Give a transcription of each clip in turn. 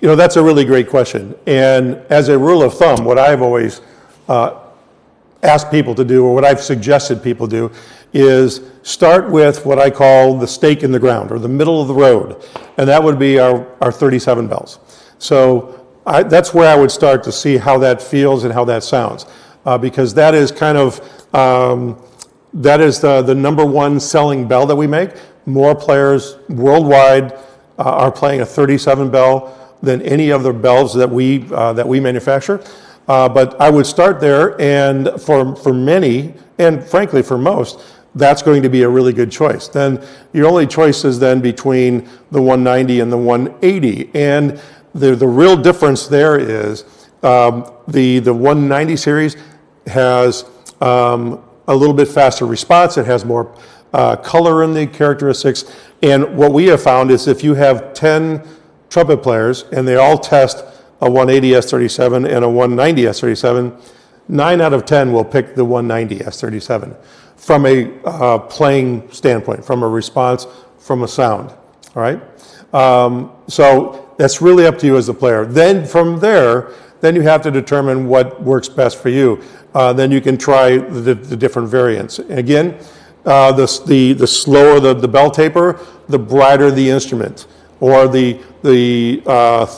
That's a really great question. And as a rule of thumb, what I've always asked people to do, or what I've suggested people do, is start with what I call the stake in the ground, or the middle of the road. And that would be our 37 bells. So that's where I would start to see how that feels and how that sounds. Because that is kind of, that is the number one selling bell that we make. More players worldwide are playing a 37 bell than any of the bells that we manufacture. But I would start there, and for many, and frankly for most, that's going to be a really good choice. Then your only choice is then between the 190 and the 180. And the real difference there is the 190 series has a little bit faster response. It has more color in the characteristics. And what we have found is if you have 10 trumpet players and they all test a 180 S37 and a 190 S37, 9 out of 10 will pick the 190 S37 from a playing standpoint, from a response, from a sound, all right? So that's really up to you as a player. Then from there, then you have to determine what works best for you. Then you can try the different variants. Again, the slower the bell taper, the brighter the instrument, or the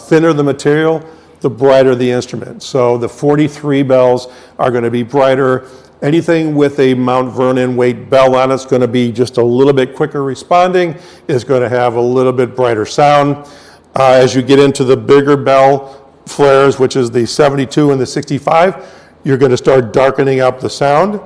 thinner the material, the brighter the instrument. So the 43 bells are going to be brighter. Anything with a Mount Vernon weight bell on it's going to be just a little bit quicker responding, is going to have a little bit brighter sound. As you get into the bigger bell flares, which is the 72 and the 65, you're going to start darkening up the sound.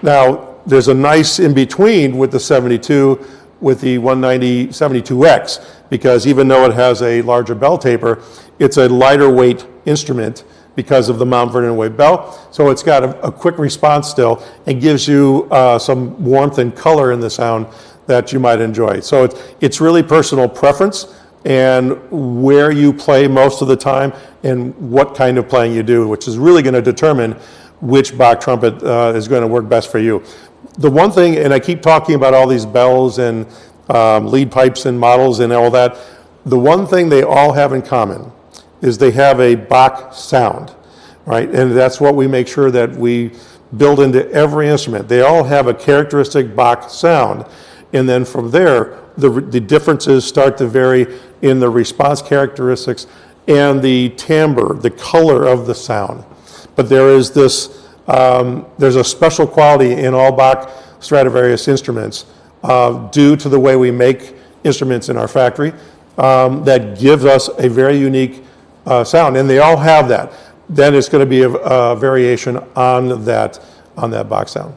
Now, there's a nice in between with the 72 with the 190 72X, because even though it has a larger bell taper, it's a lighter weight instrument because of the Mount Vernon weight bell. So it's got a quick response still and gives you some warmth and color in the sound that you might enjoy. So it's really personal preference and where you play most of the time and what kind of playing you do, which is really going to determine which Bach trumpet is going to work best for you. The one thing, and I keep talking about all these bells and lead pipes and models and all that, the one thing they all have in common is they have a Bach sound, right? And that's what we make sure that we build into every instrument. They all have a characteristic Bach sound. And then from there, the differences start to vary in the response characteristics and the timbre, the color of the sound. But there is this, there's a special quality in all Bach Stradivarius instruments due to the way we make instruments in our factory that gives us a very unique sound, and they all have that. Then it's going to be a variation on that Bach sound.